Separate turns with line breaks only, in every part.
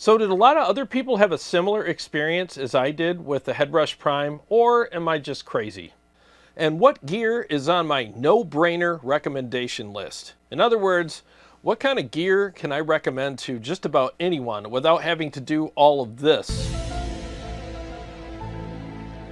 So did a lot of other people have a similar experience as I did with the Headrush Prime, or am I just crazy? And what gear is on my no-brainer recommendation list? In other words, what kind of gear can I recommend to just about anyone without having to do all of this?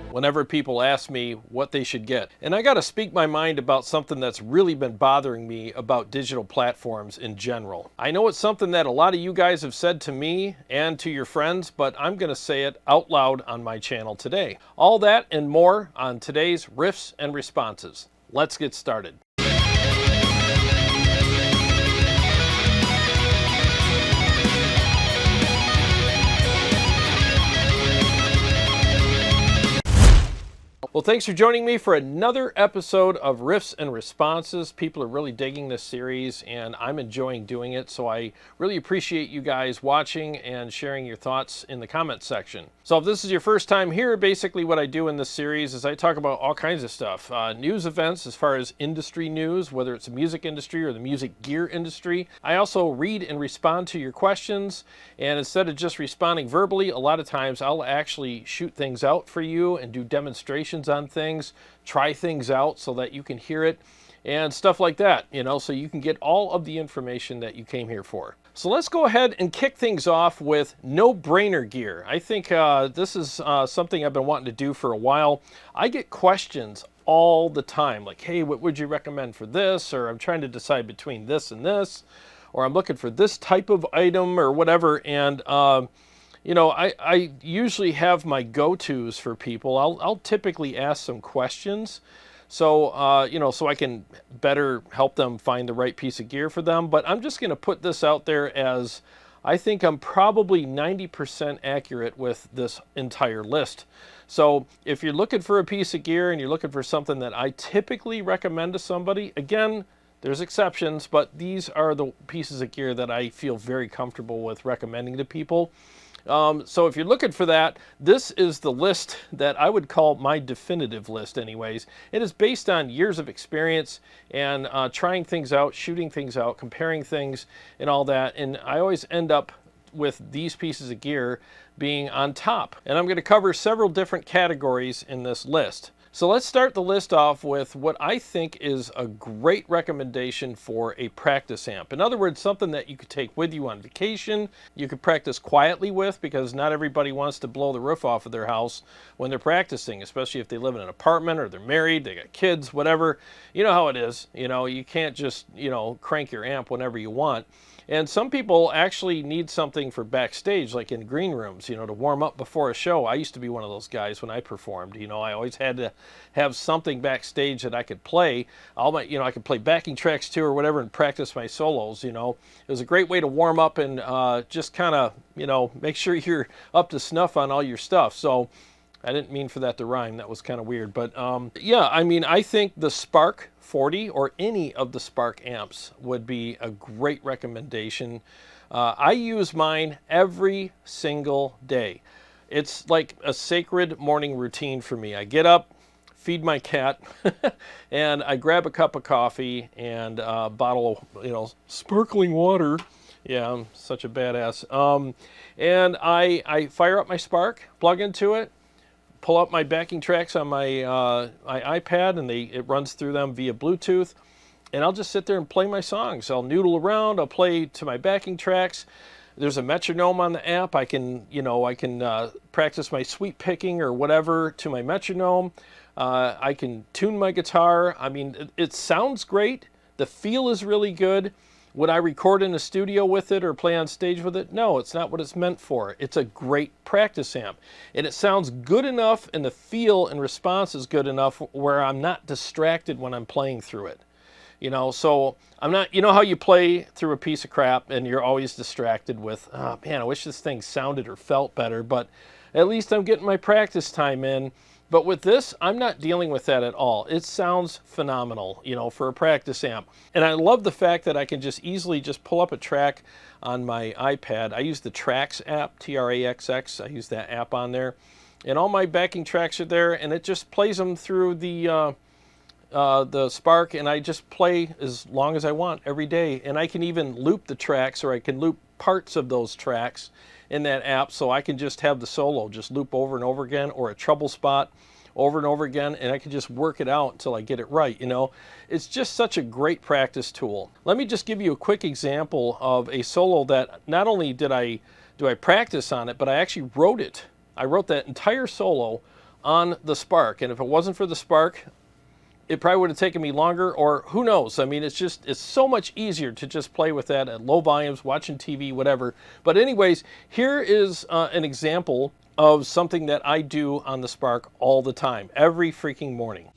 Whenever people ask me what they should get. And I gotta speak my mind about something that's really been bothering me about digital platforms in general. I know it's something that a lot of you guys have said to me and to your friends, but I'm gonna say it out loud on my channel today. All that and more on today's Riffs and Responses. Let's get started. Well, thanks for joining me for another episode of Riffs and Responses. People are really digging this series and I'm enjoying doing it, so I really appreciate you guys watching and sharing your thoughts in the comments section. So if this is your first time here, basically what I do in this series is I talk about all kinds of stuff. News events as far as industry news, whether it's the music industry or the music gear industry. I also read and respond to your questions, and instead of just responding verbally, a lot of times I'll actually shoot things out for you and do demonstrations on things, try things out so that you can hear it and stuff like that, you know, so you can get all of the information that you came here for. So let's go ahead and kick things off with no-brainer gear. I think this is something I've been wanting to do for a while. I get questions all the time, like, hey, what would you recommend for this? Or I'm trying to decide between this and this, or I'm looking for this type of item or whatever. And you know, I usually have my go-tos for people. I'll typically ask some questions, so you know, so I can better help them find the right piece of gear for them. But I'm just going to put this out there as I think I'm probably 90% accurate with this entire list. So if you're looking for a piece of gear and you're looking for something that I typically recommend to somebody, again, there's exceptions, but these are the pieces of gear that I feel very comfortable with recommending to people. So if you're looking for that, this is the list that I would call my definitive list anyways. It is based on years of experience and trying things out, shooting things out, comparing things and all that. And I always end up with these pieces of gear being on top. And I'm going to cover several different categories in this list. So let's start the list off with what I think is a great recommendation for a practice amp. In other words, something that you could take with you on vacation, you could practice quietly with, because not everybody wants to blow the roof off of their house when they're practicing, especially if they live in an apartment or they're married, they got kids, whatever. You know how it is. You know, you can't just, you know, crank your amp whenever you want. And some people actually need something for backstage, like in green rooms, you know, to warm up before a show. I used to be one of those guys when I performed. You know, I always had to have something backstage that I could play. You know, I could play backing tracks too or whatever and practice my solos, you know. It was a great way to warm up and just kind of, you know, make sure you're up to snuff on all your stuff. So I didn't mean for that to rhyme. That was kind of weird. But yeah, I mean, I think the Spark 40 or any of the Spark amps would be a great recommendation. I use mine every single day. It's like a sacred morning routine for me. I get up, feed my cat, and I grab a cup of coffee and a bottle of, you know, sparkling water. Yeah, I'm such a badass. And I fire up my Spark, plug into it, pull up my backing tracks on my, my iPad, and it runs through them via Bluetooth, and I'll just sit there and play my songs. I'll noodle around, I'll play to my backing tracks. There's a metronome on the app. I can, you know, I can practice my sweep picking or whatever to my metronome. I can tune my guitar. I mean, it sounds great. The feel is really good. Would I record in a studio with it or play on stage with it? No, it's not what it's meant for. It's a great practice amp. And it sounds good enough, and the feel and response is good enough where I'm not distracted when I'm playing through it. You know, so I'm not, you know how you play through a piece of crap and you're always distracted with, oh man, I wish this thing sounded or felt better, but at least I'm getting my practice time in. But with this, I'm not dealing with that at all. It sounds phenomenal, you know, for a practice amp. And I love the fact that I can just easily just pull up a track on my iPad. I use the Trax app, T-R-A-X-X. I use that app on there. And all my backing tracks are there, and it just plays them through the Spark, and I just play as long as I want every day. And I can even loop the tracks, or I can loop parts of those tracks in that app, so I can just have the solo just loop over and over again, or a treble spot over and over again, and I can just work it out until I get it right, you know. It's just such a great practice tool. Let me just give you a quick example of a solo that not only do I practice on it, but I actually wrote it. I wrote that entire solo on the Spark, and if it wasn't for the Spark, it probably would have taken me longer, or who knows. I mean, it's so much easier to just play with that at low volumes, watching TV, whatever. But anyways, here is an example of something that I do on the Spark all the time, every freaking morning.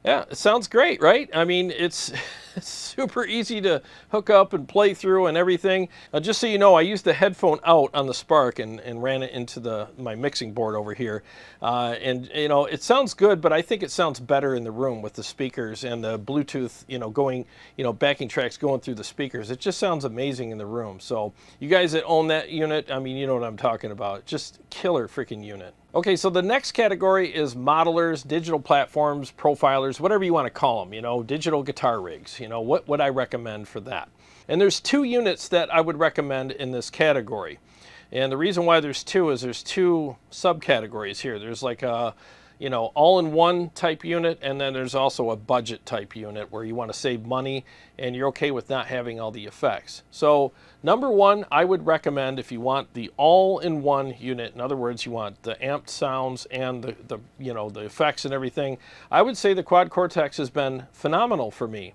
Yeah, it sounds great, right? I mean, it's super easy to hook up and play through and everything. Just so you know, I used the headphone out on the Spark and ran it into my mixing board over here. And, you know, it sounds good, but I think it sounds better in the room with the speakers and the Bluetooth, you know, going, you know, backing tracks going through the speakers. It just sounds amazing in the room. So you guys that own that unit, I mean, you know what I'm talking about. Just killer freaking unit. Okay, so the next category is modelers, digital platforms, profilers, whatever you want to call them, you know, digital guitar rigs. You know, what would I recommend for that? And there's two units that I would recommend in this category. And the reason why there's two is there's two subcategories here. There's like a, you know, all-in-one type unit, and then there's also a budget type unit where you want to save money and you're okay with not having all the effects. So number one, I would recommend if you want the all-in-one unit, in other words, you want the amped sounds and the you know, the effects and everything, I would say the Quad Cortex has been phenomenal for me.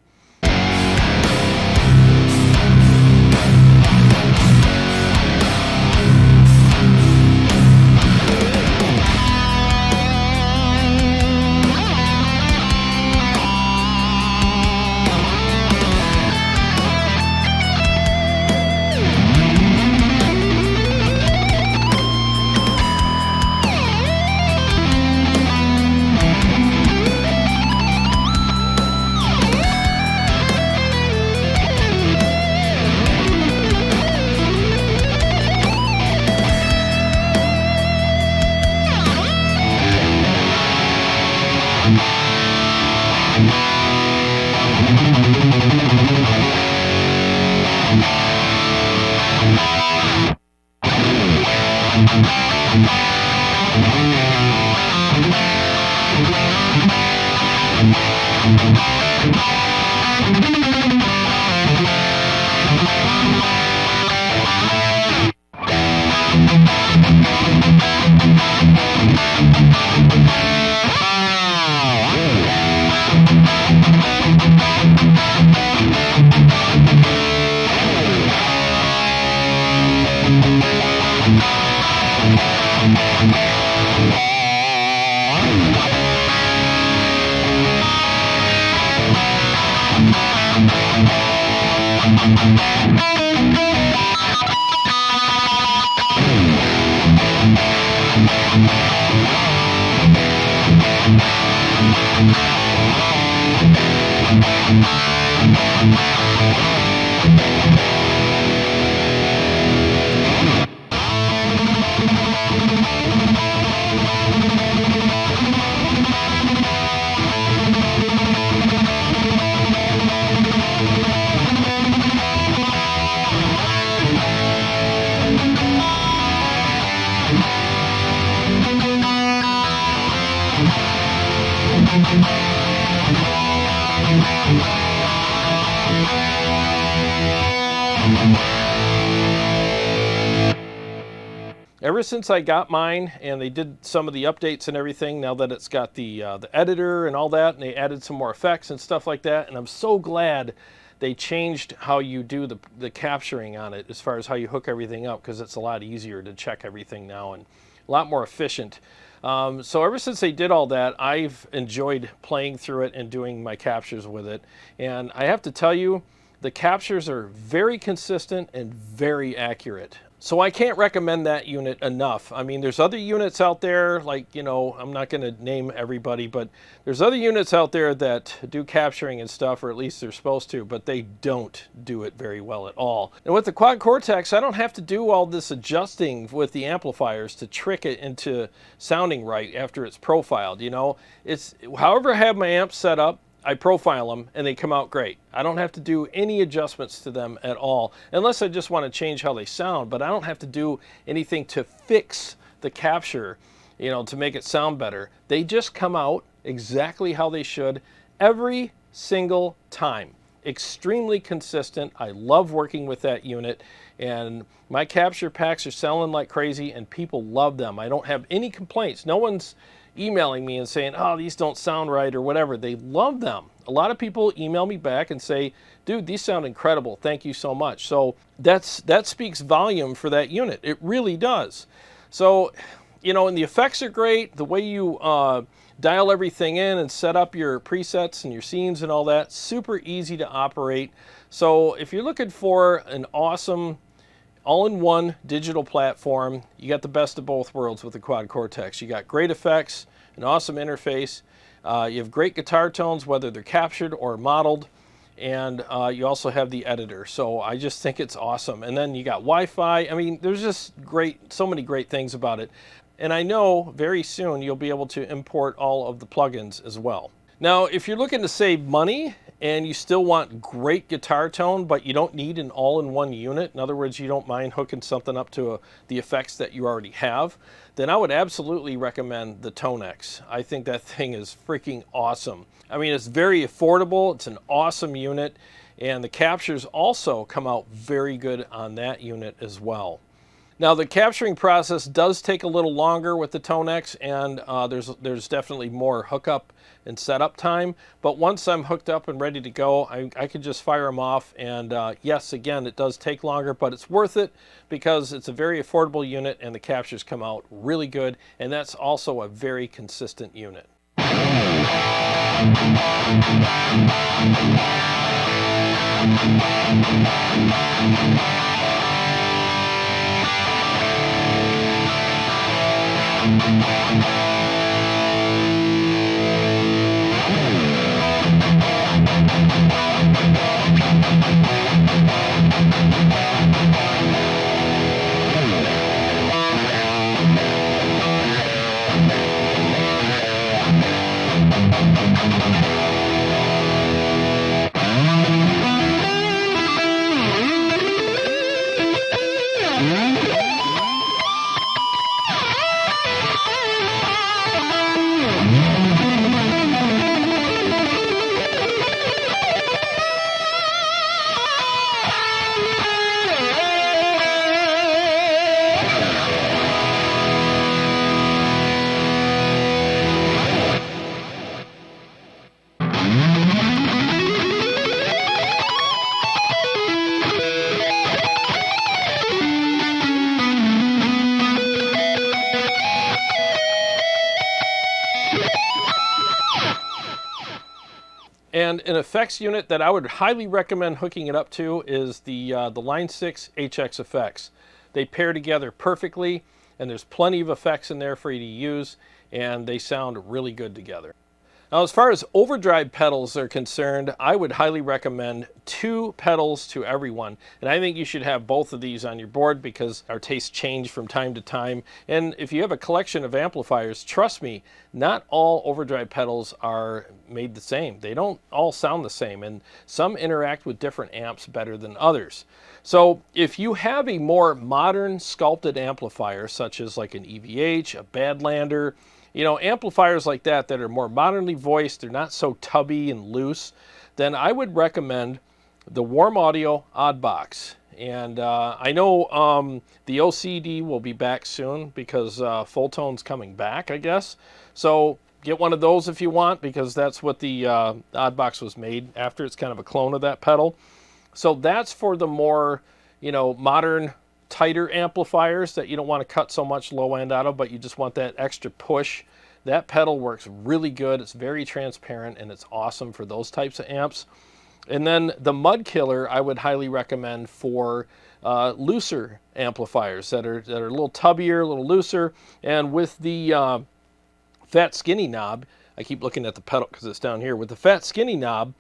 Ever since I got mine and they did some of the updates and everything, now that it's got the editor and all that, and they added some more effects and stuff like that, and I'm so glad they changed how you do the capturing on it as far as how you hook everything up, because it's a lot easier to check everything now and a lot more efficient. So ever since they did all that, I've enjoyed playing through it and doing my captures with it. And I have to tell you, the captures are very consistent and very accurate. So I can't recommend that unit enough. I mean, there's other units out there, like, you know, I'm not going to name everybody, but there's other units out there that do capturing and stuff, or at least they're supposed to, but they don't do it very well at all. And with the Quad Cortex, I don't have to do all this adjusting with the amplifiers to trick it into sounding right after it's profiled, you know. It's however I have my amps set up, I profile them and they come out great. I don't have to do any adjustments to them at all, unless I just want to change how they sound, but I don't have to do anything to fix the capture, you know, to make it sound better. They just come out exactly how they should every single time. Extremely consistent. I love working with that unit, and my capture packs are selling like crazy and people love them. I don't have any complaints. No one's emailing me and saying, oh, these don't sound right or whatever. They love them. A lot of people email me back and say, dude, these sound incredible. Thank you so much. So that speaks volume for that unit. It really does. So, you know, and the effects are great. The way you dial everything in and set up your presets and your scenes and all that, super easy to operate. So if you're looking for an awesome all-in-one digital platform, you got the best of both worlds with the Quad Cortex. You got great effects, an awesome interface, you have great guitar tones, whether they're captured or modeled, and you also have the editor. So I just think it's awesome. And then you got Wi-Fi. I mean, there's just so many great things about it. And I know very soon you'll be able to import all of the plugins as well. Now, if you're looking to save money and you still want great guitar tone, but you don't need an all-in-one unit, in other words, you don't mind hooking something up to the effects that you already have, then I would absolutely recommend the ToneX. I think that thing is freaking awesome. I mean, it's very affordable, it's an awesome unit, and the captures also come out very good on that unit as well. Now, the capturing process does take a little longer with the ToneX, and there's definitely more hookup and setup time. But once I'm hooked up and ready to go, I can just fire them off. And yes, again, it does take longer, but it's worth it because it's a very affordable unit and the captures come out really good. And that's also a very consistent unit. And an effects unit that I would highly recommend hooking it up to is the Line 6 HX effects. They pair together perfectly, and there's plenty of effects in there for you to use, and they sound really good together. Now, as far as overdrive pedals are concerned, I would highly recommend 2 pedals to everyone. And I think you should have both of these on your board because our tastes change from time to time. And if you have a collection of amplifiers, trust me, not all overdrive pedals are made the same. They don't all sound the same, and some interact with different amps better than others. So if you have a more modern sculpted amplifier, such as like an EVH, a Badlander, you know, amplifiers like that that are more modernly voiced, they're not so tubby and loose, then I would recommend the Warm Audio Oddbox. And I know the OCD will be back soon because Full Tone's coming back, I guess. So get one of those if you want, because that's what the Oddbox was made after. It's kind of a clone of that pedal. So that's for the more, you know, modern, tighter amplifiers that you don't want to cut so much low end out of, but you just want that extra push. That pedal works really good. It's very transparent, and it's awesome for those types of amps. And then the Mud Killer I would highly recommend for looser amplifiers that are a little tubbier, a little looser. And with the Fat Skinny knob, I keep looking at the pedal because it's down here. With the Fat Skinny knob,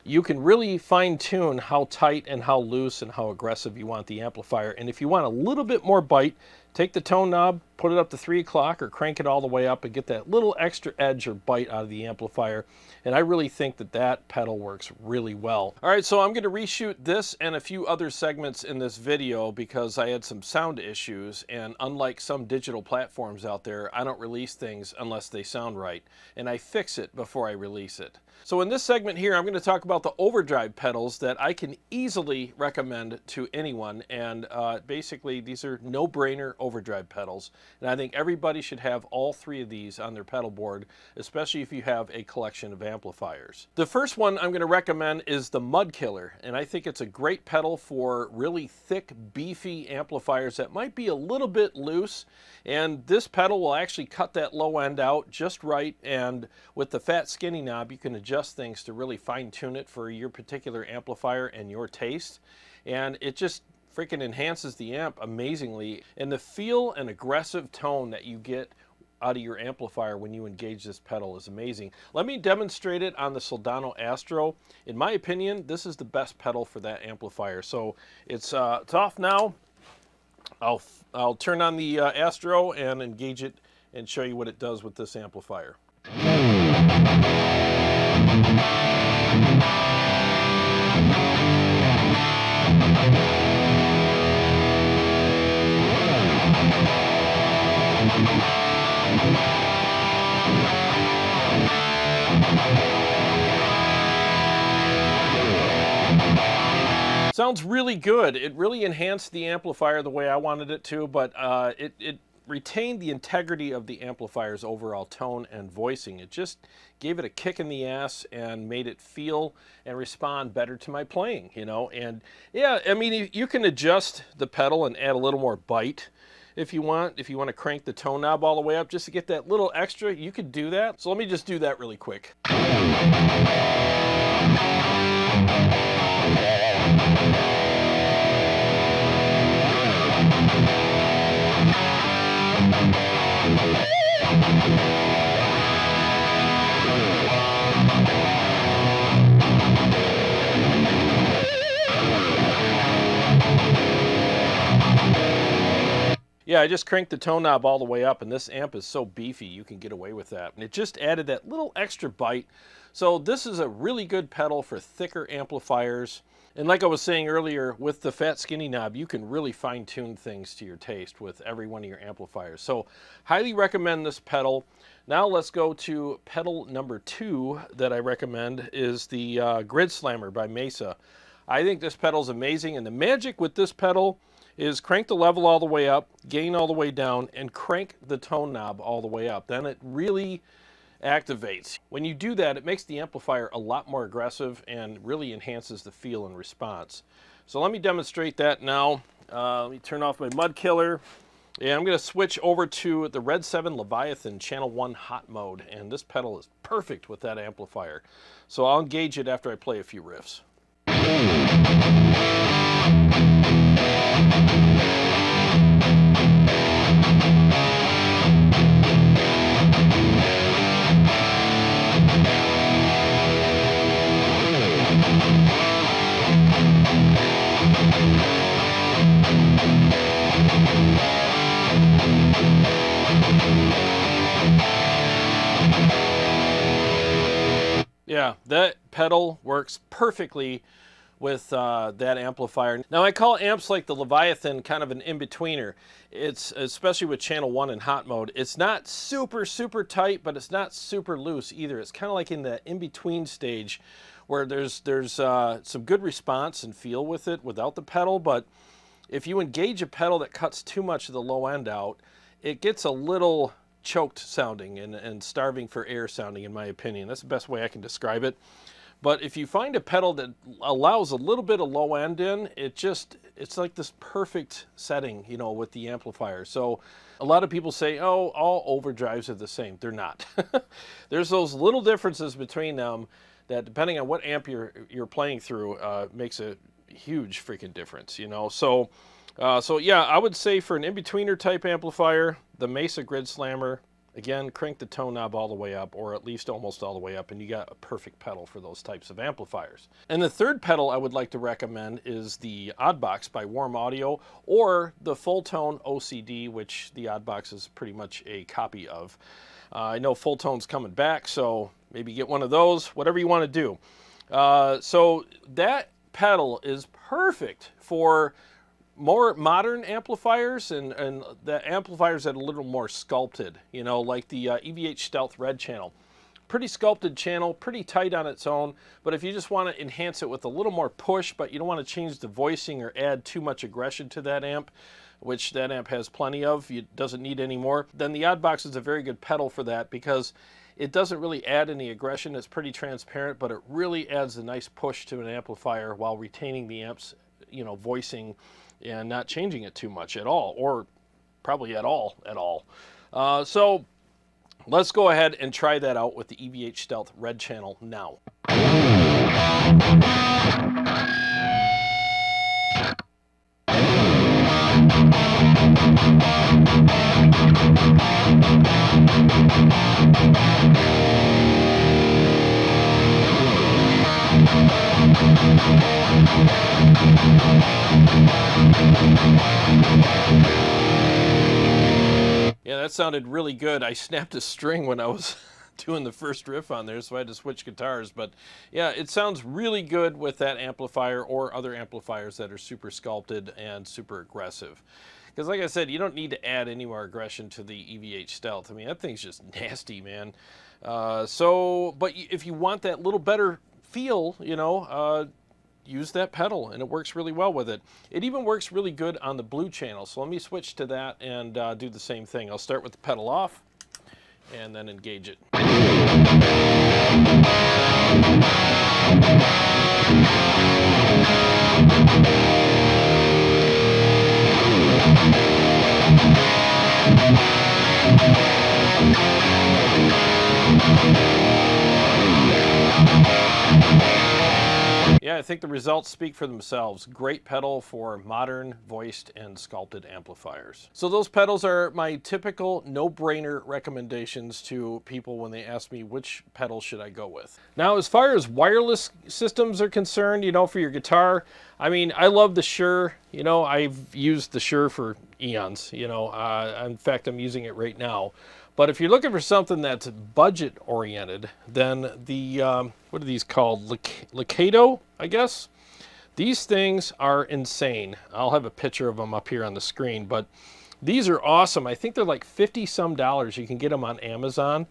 you can really fine tune how tight and how loose and how aggressive you want the amplifier. And if you want a little bit more bite, take the tone knob, put it up to 3 o'clock or crank it all the way up and get that little extra edge or bite out of the amplifier. And I really think that that pedal works really well. All right, so I'm going to reshoot this and a few other segments in this video because I had some sound issues, and unlike some digital platforms out there, I don't release things unless they sound right, and I fix it before I release it. So in this segment here, I'm going to talk about the overdrive pedals that I can easily recommend to anyone, and basically these are no-brainer overdrive pedals, and I think everybody should have all 3 of these on their pedal board, especially if you have a collection of amplifiers. The first one I'm going to recommend is the Mud Killer, and I think it's a great pedal for really thick, beefy amplifiers that might be a little bit loose, and this pedal will actually cut that low end out just right, and with the Fat Skinny knob you can adjust things to really fine tune it for your particular amplifier and your taste, and it just freaking enhances the amp amazingly. And the feel and aggressive tone that you get out of your amplifier when you engage this pedal is amazing. Let me demonstrate it on the Soldano Astro. In my opinion, this is the best pedal for that amplifier. So it's off now. I'll turn on the Astro and engage it and show you what it does with this amplifier. Sounds really good. It really enhanced the amplifier the way I wanted it to, but it retained the integrity of the amplifier's overall tone and voicing. It just gave it a kick in the ass and made it feel and respond better to my playing, you know. And yeah, I mean, you can adjust the pedal and add a little more bite if you want. If you want to crank the tone knob all the way up just to get that little extra, you could do that. So let me just do that really quick. Yeah, I just cranked the tone knob all the way up, and this amp is so beefy you can get away with that. And it just added that little extra bite. So this is a really good pedal for thicker amplifiers. And like I was saying earlier, with the fat skinny knob, you can really fine-tune things to your taste with every one of your amplifiers. So highly recommend this pedal. Now let's go to pedal number 2 that I recommend is the Grid Slammer by Mesa. I think this pedal is amazing, and the magic with this pedal is crank the level all the way up, gain all the way down, and crank the tone knob all the way up. Then it really activates. When you do that, it makes the amplifier a lot more aggressive and really enhances the feel and response. So let me demonstrate that now. Let me turn off my mud killer, and I'm going to switch over to the Red 7 Leviathan Channel 1 Hot Mode, and this pedal is perfect with that amplifier. So I'll engage it after I play a few riffs. Yeah, that pedal works perfectly with that amplifier. Now I call amps like the Leviathan kind of an in-betweener. It's, especially with channel 1 in hot mode, it's not super tight, but it's not super loose either. It's kind of like in the in-between stage where there's some good response and feel with it without the pedal, but if you engage a pedal that cuts too much of the low end out, it gets a little choked sounding and starving for air sounding, in my opinion. That's the best way I can describe it. But if you find a pedal that allows a little bit of low end in, it's like this perfect setting, you know, with the amplifier. So a lot of people say, oh, all overdrives are the same. They're not. There's those little differences between them that, depending on what amp you're playing through, makes a huge freaking difference, you know. So yeah, I would say for an in-betweener type amplifier, the Mesa Grid Slammer, again, crank the tone knob all the way up, or at least almost all the way up, and you got a perfect pedal for those types of amplifiers. And the third pedal I would like to recommend is the Oddbox by Warm Audio, or the Full Tone OCD, which the Oddbox is pretty much a copy of. I know Full Tone's coming back, so maybe get one of those, whatever you want to do. So that pedal is perfect for more modern amplifiers and the amplifiers that are a little more sculpted, you know, like the EVH Stealth Red channel. Pretty sculpted channel, pretty tight on its own, but if you just want to enhance it with a little more push, but you don't want to change the voicing or add too much aggression to that amp, which that amp has plenty of, it doesn't need any more, then the Oddbox is a very good pedal for that because it doesn't really add any aggression. It's pretty transparent, but it really adds a nice push to an amplifier while retaining the amp's, you know, voicing and not changing it too much at all, or probably at all. So let's go ahead and try that out with the EVH Stealth Red channel now. Yeah, that sounded really good. I snapped a string when I was doing the first riff on there, so I had to switch guitars. But yeah, it sounds really good with that amplifier or other amplifiers that are super sculpted and super aggressive. Because like I said, you don't need to add any more aggression to the EVH Stealth. I mean, that thing's just nasty, man. But if you want that little better feel, you know, use that pedal, and it works really well with it. It even works really good on the blue channel, so let me switch to that and do the same thing. I'll start with the pedal off and then engage it. Yeah, I think the results speak for themselves. Great pedal for modern voiced and sculpted amplifiers. So those pedals are my typical no-brainer recommendations to people when they ask me which pedal should I go with. Now, as far as wireless systems are concerned, you know, for your guitar, I mean, I love the Shure. You know, I've used the Shure for eons, you know. In fact, I'm using it right now. But if you're looking for something that's budget oriented, then the, what are these called? Licato, I guess? These things are insane. I'll have a picture of them up here on the screen, but these are awesome. I think they're like 50 some dollars. You can get them on Amazon.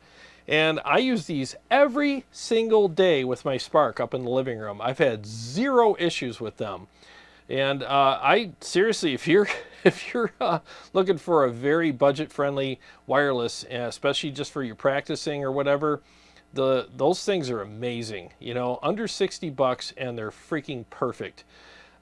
And I use these every single day with my Spark up in the living room. I've had zero issues with them. And I seriously, if you're looking for a very budget-friendly wireless, especially just for your practicing or whatever, those things are amazing. You know, under 60 bucks, and they're freaking perfect.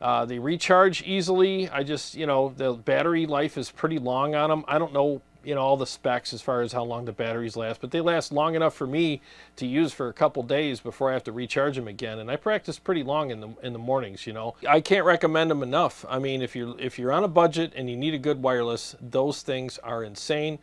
They recharge easily. You know, the battery life is pretty long on them. I don't know, you know, all the specs as far as how long the batteries last, but they last long enough for me to use for a couple days before I have to recharge them again. And I practice pretty long in the mornings, you know. I can't recommend them enough. I mean, if you're on a budget and you need a good wireless, those things are insane.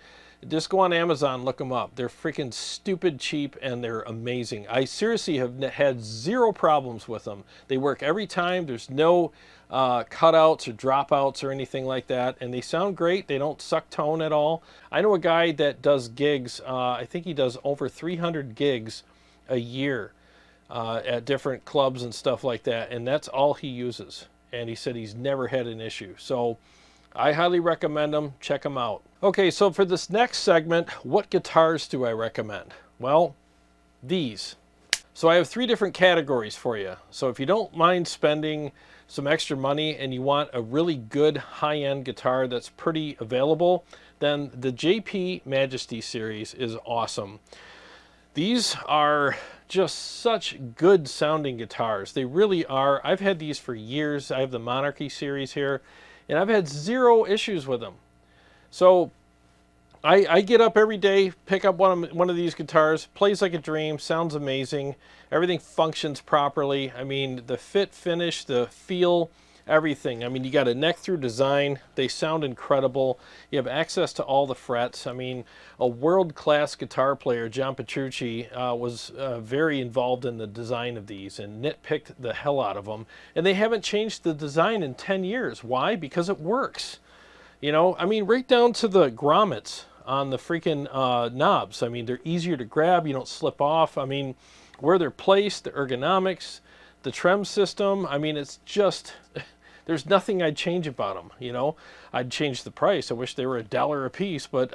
Just go on Amazon, look them up. They're freaking stupid cheap, and they're amazing. I seriously have had zero problems with them. They work every time. There's no cutouts or dropouts or anything like that, and they sound great. They don't suck tone at all. I know a guy that does gigs. I think he does over 300 gigs a year at different clubs and stuff like that, and that's all he uses. And he said he's never had an issue. So I highly recommend them. Check them out. Okay, so for this next segment, what guitars do I recommend? Well, these. So I have 3 different categories for you. So if you don't mind spending some extra money and you want a really good high-end guitar that's pretty available, then the JP Majesty series is awesome. These are just such good sounding guitars. They really are. I've had these for years. I have the Monarchy series here, and I've had zero issues with them. So I get up every day, pick up one of these guitars, plays like a dream, sounds amazing, everything functions properly. I mean, the fit, finish, the feel, everything. I mean, you got a neck through design. They sound incredible. You have access to all the frets. I mean, a world-class guitar player, John Petrucci, was very involved in the design of these and nitpicked the hell out of them. And they haven't changed the design in 10 years. Why? Because it works. You know, I mean, right down to the grommets on the freaking knobs. I mean, they're easier to grab. You don't slip off. I mean, where they're placed, the ergonomics, the trem system. I mean, it's just, there's nothing I'd change about them, you know. I'd change the price. I wish they were $1 a piece, but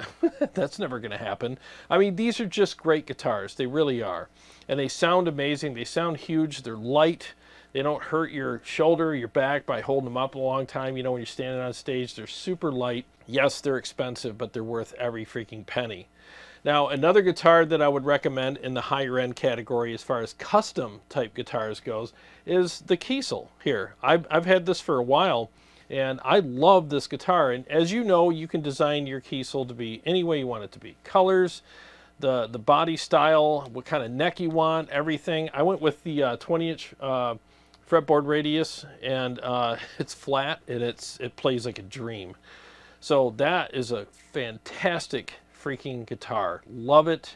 that's never going to happen. I mean, these are just great guitars. They really are. And they sound amazing. They sound huge. They're light. They don't hurt your shoulder, your back by holding them up a long time. You know, when you're standing on stage, they're super light. Yes, they're expensive, but they're worth every freaking penny. Now, another guitar that I would recommend in the higher end category as far as custom type guitars goes is the Kiesel here. I've had this for a while, and I love this guitar. And as you know, you can design your Kiesel to be any way you want it to be. Colors, the body style, what kind of neck you want, everything. I went with the 20-inch fretboard radius, and it's flat, and it plays like a dream. So that is a fantastic freaking guitar. Love it.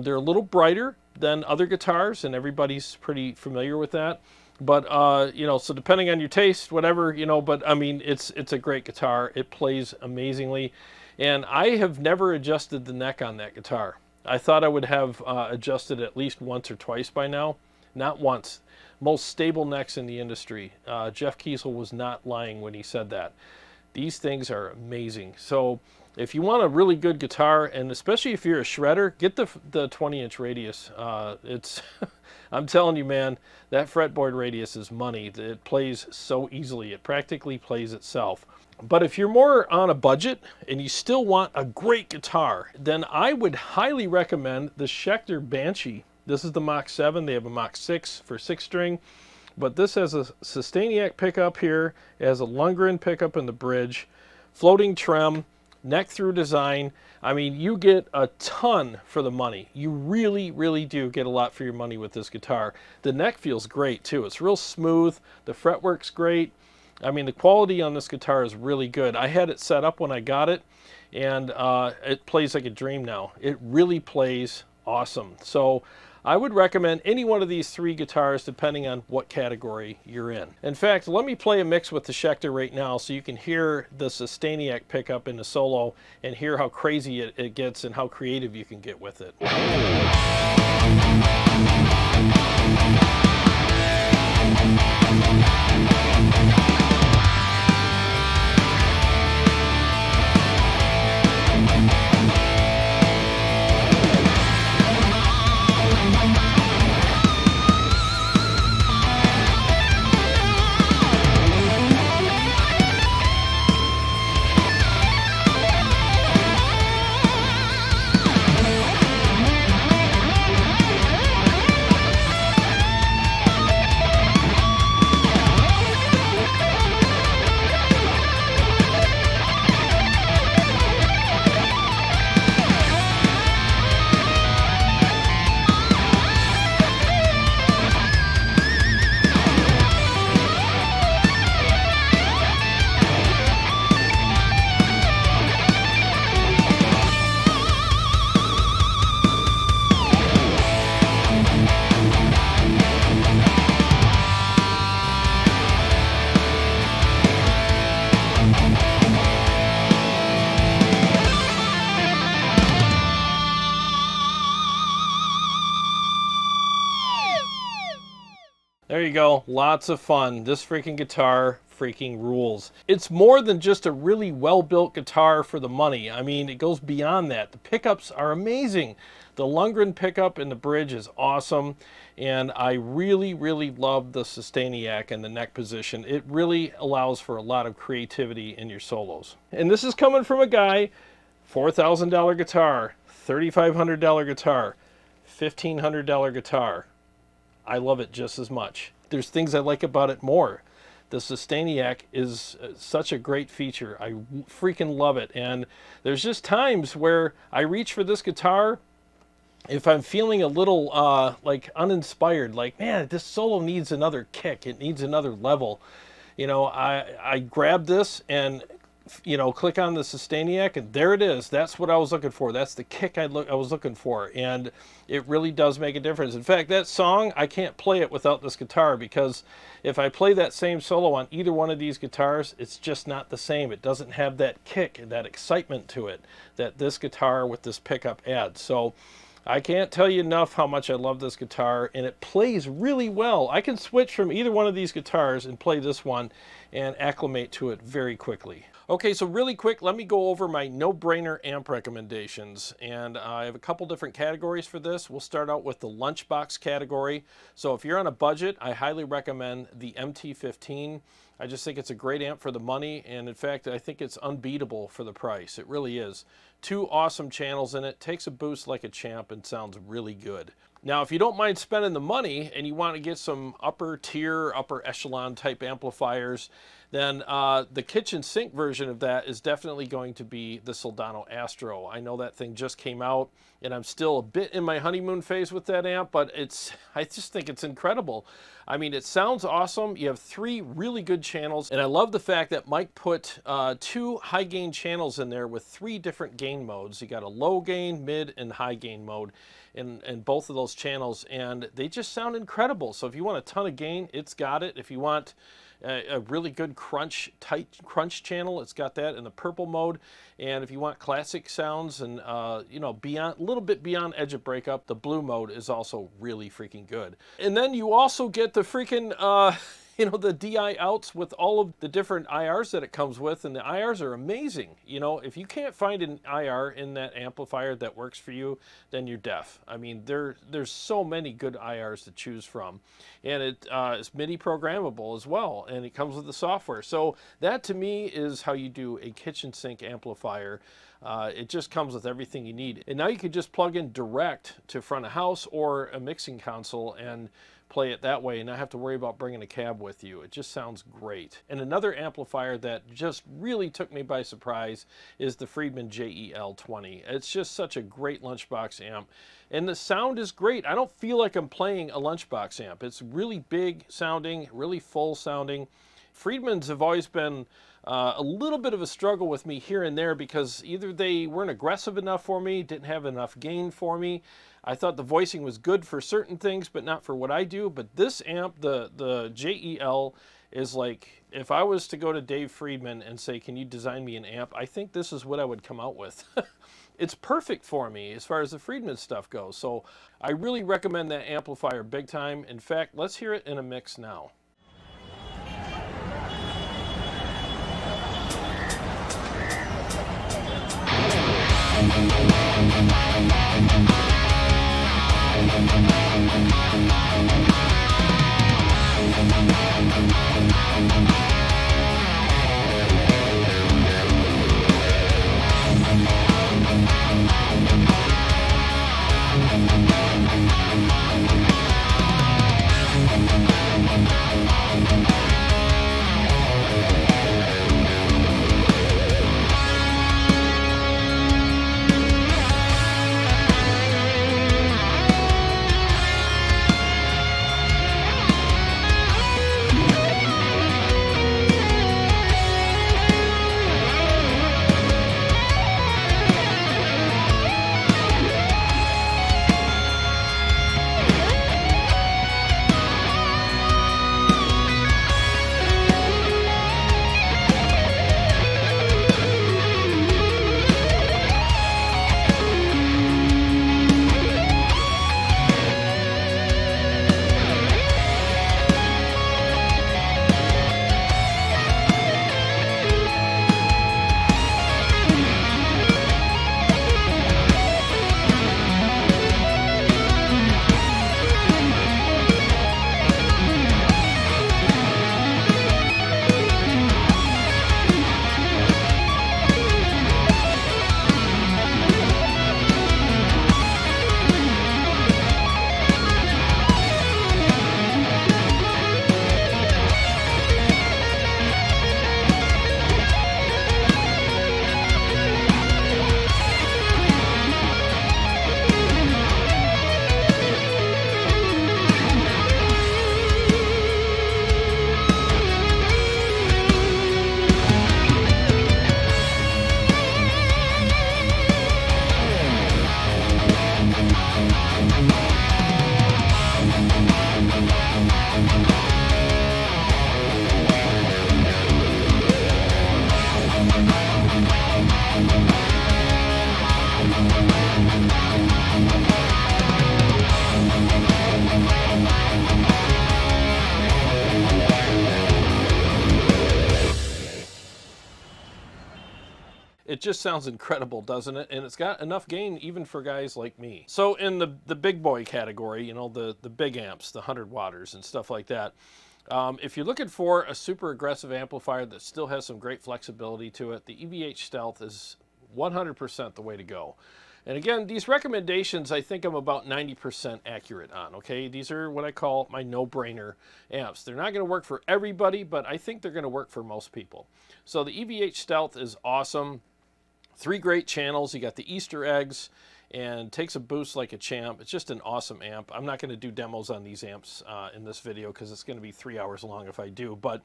They're a little brighter than other guitars, and everybody's pretty familiar with that. But you know, so depending on your taste, whatever, you know, but I mean, it's a great guitar. It plays amazingly, and I have never adjusted the neck on that guitar. I thought I would have adjusted at least once or twice by now. Not once. Most stable necks in the industry. Jeff Kiesel was not lying when he said that. These things are amazing. So if you want a really good guitar, and especially if you're a shredder, get the 20-inch radius. It's I'm telling you, man, that fretboard radius is money. It plays so easily. It practically plays itself. But if you're more on a budget and you still want a great guitar, then I would highly recommend the Schecter Banshee. This is the Mach 7. They have a Mach 6 for 6-string. But this has a Sustainiac pickup here. It has a Lundgren pickup in the bridge. Floating trem. neck through design. I mean, you get a ton for the money. You really, really do get a lot for your money with this guitar. The neck feels great too. It's real smooth. The fretwork's great. I mean, the quality on this guitar is really good. I had it set up when I got it, and it plays like a dream now. It really plays awesome. So I would recommend any one of these three guitars depending on what category you're in. In fact, let me play a mix with the Schecter right now so you can hear the Sustainiac pickup in the solo and hear how crazy it gets and how creative you can get with it. There you go, lots of fun. This freaking guitar freaking rules. It's more than just a really well-built guitar for the money. I mean, it goes beyond that. The pickups are amazing. The Lundgren pickup in the bridge is awesome, and I really, really love the Sustainiac and the neck position. It really allows for a lot of creativity in your solos. And this is coming from a guy, $4,000 guitar, $3,500 guitar, $1,500 guitar. I love it just as much. There's things I like about it more. The Sustainiac is such a great feature. I freaking love it. And there's just times where I reach for this guitar if I'm feeling a little like uninspired, like, man, this solo needs another kick. It needs another level. You know, I grab this and, you know, click on the Sustainiac, and there it is. That's what I was looking for. That's the kick I was looking for, and it really does make a difference. In fact, that song, I can't play it without this guitar, because if I play that same solo on either one of these guitars, it's just not the same. It doesn't have that kick and that excitement to it that this guitar with this pickup adds. So I can't tell you enough how much I love this guitar, and it plays really well. I can switch from either one of these guitars and play this one and acclimate to it very quickly. Okay, so really quick, let me go over my no-brainer amp recommendations. And I have a couple different categories for this. We'll start out with the lunchbox category. So if you're on a budget, I highly recommend the MT15. I just think it's a great amp for the money, and in fact, I think it's unbeatable for the price. It really is. Two awesome channels in it, takes a boost like a champ, and sounds really good. Now, if you don't mind spending the money and you want to get some upper tier, upper echelon type amplifiers, then the kitchen sink version of that is definitely going to be the Soldano Astro. I know that thing just came out, and I'm still a bit in my honeymoon phase with that amp, but I just think it's incredible. I mean, it sounds awesome. You have three really good channels, and I love the fact that Mike put two high gain channels in there with three different gain modes. You got a low gain, mid, and high gain mode in both of those channels, and they just sound incredible. So if you want a ton of gain, it's got it. If you want a really good tight crunch channel, it's got that in the purple mode. And if you want classic sounds and you know, a little bit beyond edge of breakup, the blue mode is also really freaking good. And then you also get the freaking you know, the DI outs with all of the different IRs that it comes with, and the IRs are amazing. You know, if you can't find an IR in that amplifier that works for you, then you're deaf. I mean, there's so many good IRs to choose from, and it is MIDI programmable as well, and it comes with the software. So that to me is how you do a kitchen sink amplifier. It just comes with everything you need. And now you could just plug in direct to front of house or a mixing console and play it that way and not have to worry about bringing a cab with you. It just sounds great. And another amplifier that just really took me by surprise is the Friedman JEL20. It's just such a great lunchbox amp. And the sound is great. I don't feel like I'm playing a lunchbox amp. It's really big sounding, really full sounding. Friedmans have always been a little bit of a struggle with me here and there because either they weren't aggressive enough for me, didn't have enough gain for me. I thought the voicing was good for certain things, but not for what I do. But this amp, the JEL, is like, if I was to go to Dave Friedman and say, can you design me an amp? I think this is what I would come out with. It's perfect for me as far as the Friedman stuff goes. So I really recommend that amplifier big time. In fact, let's hear it in a mix now. It just sounds incredible, doesn't it? And it's got enough gain even for guys like me. So in the big boy category, you know, the big amps, the 100 watters and stuff like that, if you're looking for a super aggressive amplifier that still has some great flexibility to it, the EVH Stealth is 100% the way to go. And again, these recommendations, I think I'm about 90% accurate on, okay? These are what I call my no-brainer amps. They're not gonna work for everybody, but I think they're gonna work for most people. So the EVH Stealth is awesome. 3 great channels. You got the Easter eggs and takes a boost like a champ. It's just an awesome amp. I'm not gonna do demos on these amps in this video because it's gonna be 3 hours long if I do, but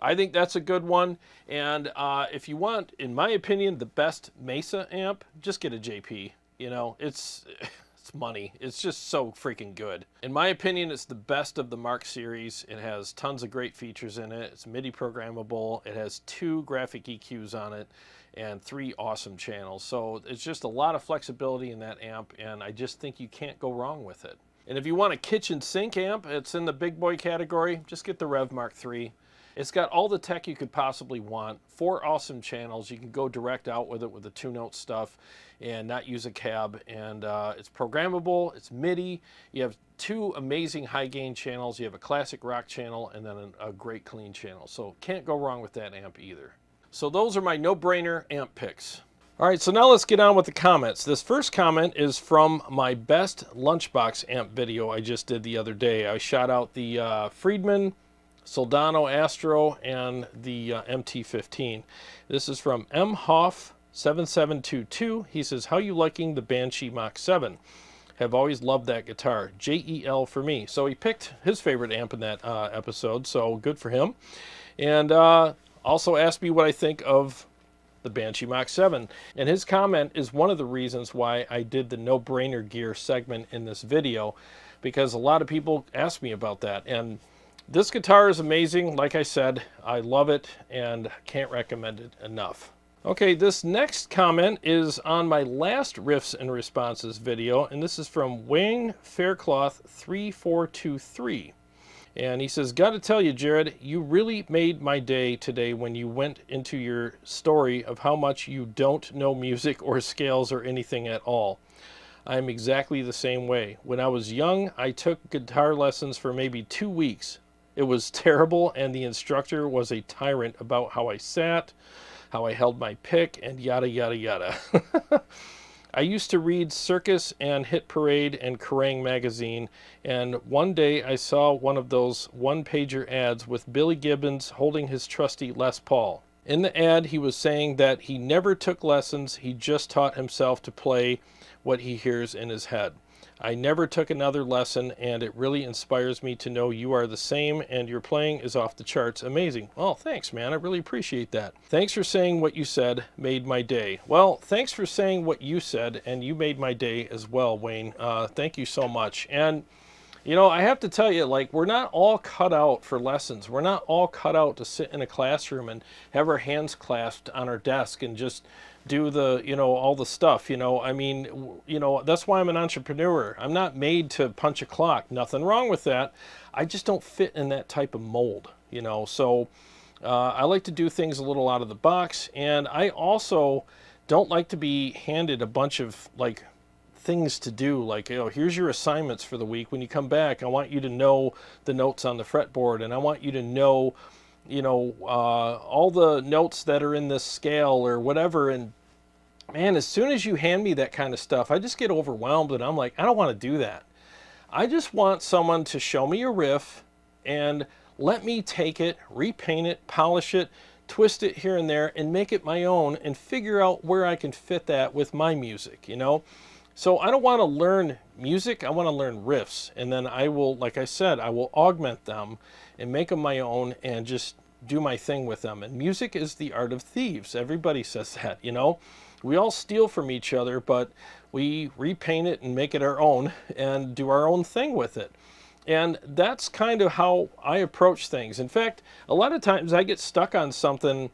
I think that's a good one. And if you want, in my opinion, the best Mesa amp, just get a JP. You know, it's money. It's just so freaking good. In my opinion, it's the best of the Mark series. It has tons of great features in it. It's MIDI programmable. It has 2 graphic EQs on it and 3 awesome channels. So it's just a lot of flexibility in that amp, and I just think you can't go wrong with it. And if you want a kitchen sink amp, it's in the big boy category, just get the Revv Mark III. It's got all the tech you could possibly want, 4 awesome channels. You can go direct out with it with the 2-note stuff and not use a cab. And it's programmable, it's MIDI. You have 2 amazing high gain channels. You have a classic rock channel and then a great clean channel. So can't go wrong with that amp either. So those are my no-brainer amp picks. All right, so now let's get on with the comments. This first comment is from my best lunchbox amp video I just did the other day. I shot out the FRIEDMAN, Soldano, Astro, and the MT15. This is from mhoff7722. He says, how you liking the Banshee Mach 7? Have always loved that guitar. JEL for me. So he picked his favorite amp in that episode, so good for him. And also asked me what I think of the Banshee Mach 7. And his comment is one of the reasons why I did the no-brainer gear segment in this video, because a lot of people ask me about that. And this guitar is amazing. Like I said, I love it and can't recommend it enough. Okay, this next comment is on my last Riffs and Responses video, and this is from Wayne Faircloth 3423. And he says, gotta tell you, Jarrod, you really made my day today when you went into your story of how much you don't know music or scales or anything at all. I'm exactly the same way. When I was young, I took guitar lessons for maybe 2 weeks. It was terrible, and the instructor was a tyrant about how I sat, how I held my pick, and yada, yada, yada. I used to read Circus and Hit Parade and Kerrang magazine, and one day I saw one of those one-pager ads with Billy Gibbons holding his trusty Les Paul. In the ad, he was saying that he never took lessons, he just taught himself to play what he hears in his head. I never took another lesson, and it really inspires me to know you are the same, and your playing is off the charts amazing. Well, thanks, man. I really appreciate that. Thanks for saying what you said made my day. Well, thanks for saying what you said, and you made my day as well, Wayne. Thank you so much. And, you know, I have to tell you, like, we're not all cut out for lessons. We're not all cut out to sit in a classroom and have our hands clasped on our desk and just do the, you know, all the stuff, you know. I mean, you know, that's why I'm an entrepreneur. I'm not made to punch a clock. Nothing wrong with that. I just don't fit in that type of mold, you know. So I like to do things a little out of the box, and I also don't like to be handed a bunch of, like, things to do, like, you know, here's your assignments for the week. When you come back, I want you to know the notes on the fretboard, and I want you to know, you know, all the notes that are in this scale or whatever. And man, as soon as you hand me that kind of stuff, I just get overwhelmed, and I'm like, I don't want to do that. I just want someone to show me a riff and let me take it, repaint it, polish it, twist it here and there, and make it my own, and figure out where I can fit that with my music, you know. So I don't want to learn music, I want to learn riffs, and then I will, like I said, I will augment them and make them my own and just do my thing with them. And music is the art of thieves. Everybody says that, you know. We all steal from each other, but we repaint it and make it our own and do our own thing with it. And that's kind of how I approach things. In fact, a lot of times I get stuck on something,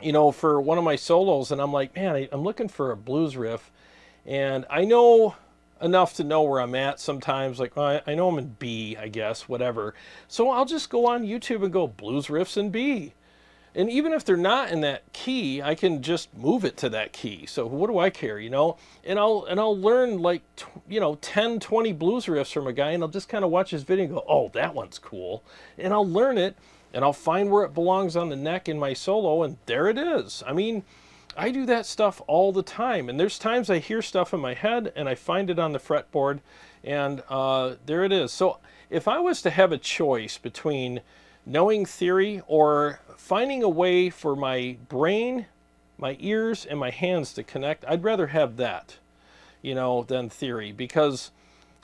you know, for one of my solos, and I'm like, man, I'm looking for a blues riff, and I know enough to know where I'm at sometimes, like, well, I know I'm in B, I guess, whatever. So I'll just go on YouTube and go blues riffs in B. And even if they're not in that key, I can just move it to that key. So what do I care, you know? And I'll learn, like, you know, 10, 20 blues riffs from a guy, and I'll just kind of watch his video and go, oh, that one's cool. And I'll learn it, and I'll find where it belongs on the neck in my solo, and there it is. I mean, I do that stuff all the time, and there's times I hear stuff in my head and I find it on the fretboard, and there it is. So if I was to have a choice between knowing theory or finding a way for my brain, my ears, and my hands to connect, I'd rather have that, you know, than theory, because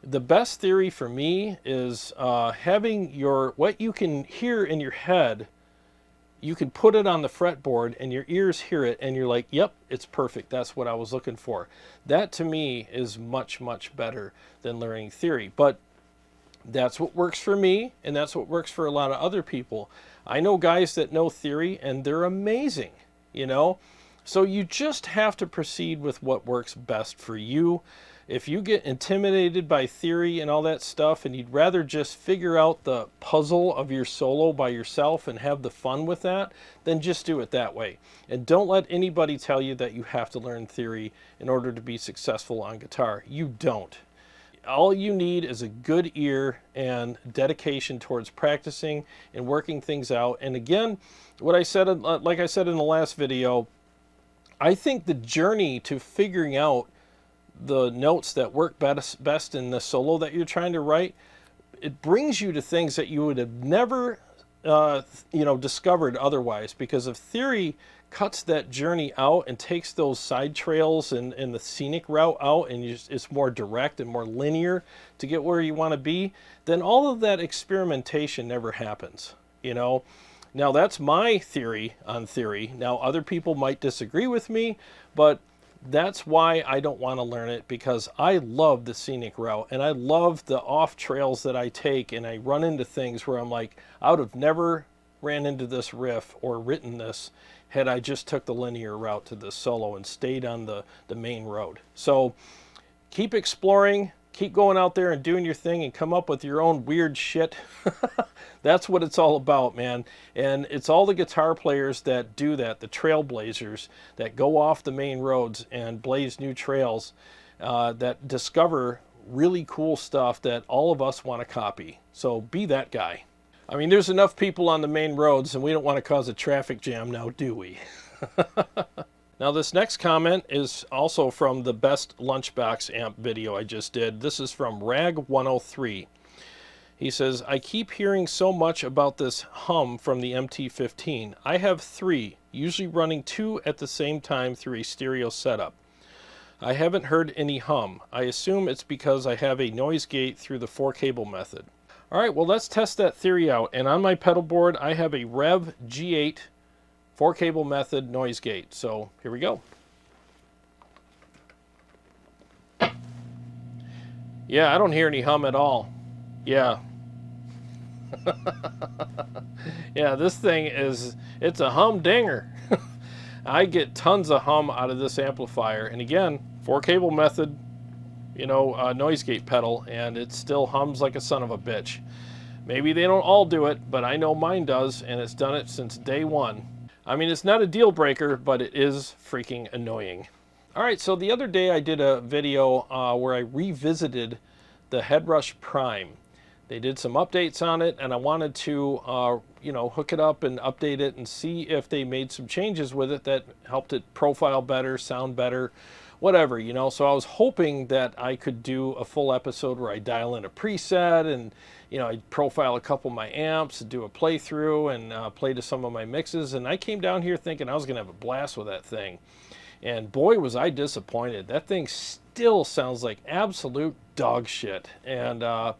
the best theory for me is having what you can hear in your head, you can put it on the fretboard and your ears hear it and you're like, yep, it's perfect. That's what I was looking for. That to me is much, much better than learning theory. But that's what works for me, and that's what works for a lot of other people. I know guys that know theory and they're amazing, you know? So you just have to proceed with what works best for you. If you get intimidated by theory and all that stuff, and you'd rather just figure out the puzzle of your solo by yourself and have the fun with that, then just do it that way. And don't let anybody tell you that you have to learn theory in order to be successful on guitar. You don't. All you need is a good ear and dedication towards practicing and working things out. And again, what I said, like I said in the last video, I think the journey to figuring out the notes that work best in the solo that you're trying to write, it brings you to things that you would have never discovered otherwise, because if theory cuts that journey out and takes those side trails and the scenic route out, and it's more direct and more linear to get where you want to be, then all of that experimentation never happens, you know. Now that's my theory on theory. Now other people might disagree with me, but that's why I don't want to learn it, because I love the scenic route and I love the off trails that I take, and I run into things where I'm like, I would have never ran into this riff or written this had I just took the linear route to this solo and stayed on the main road. So keep exploring, keep going out there and doing your thing and come up with your own weird shit. That's what it's all about, man. And it's all the guitar players that do that, the trailblazers that go off the main roads and blaze new trails, that discover really cool stuff that all of us want to copy. So be that guy. I mean, there's enough people on the main roads, and we don't want to cause a traffic jam now, do we? Now, this next comment is also from the best lunchbox amp video I just did. This is from Rag103. He says, I keep hearing so much about this hum from the MT-15. I have 3, usually running 2 at the same time through a stereo setup. I haven't heard any hum. I assume it's because I have a noise gate through the 4-cable method. All right, well, let's test that theory out. And on my pedal board, I have a Revv G8 4-cable method noise gate. So here we go. Yeah, I don't hear any hum at all. Yeah. Yeah, this thing it's a humdinger. I get tons of hum out of this amplifier. And again, 4-cable method, noise gate pedal, and it still hums like a son of a bitch. Maybe they don't all do it, but I know mine does, and it's done it since day one. I mean, it's not a deal breaker, but it is freaking annoying. All right, so the other day I did a video where I revisited the Headrush Prime. They did some updates on it, and I wanted to hook it up and update it and see if they made some changes with it that helped it profile better, sound better, whatever, So I was hoping that I could do a full episode where I dial in a preset and, I profile a couple of my amps, do a playthrough, and play to some of my mixes. And I came down here thinking I was going to have a blast with that thing. And boy, was I disappointed. That thing still sounds like absolute dog shit. And I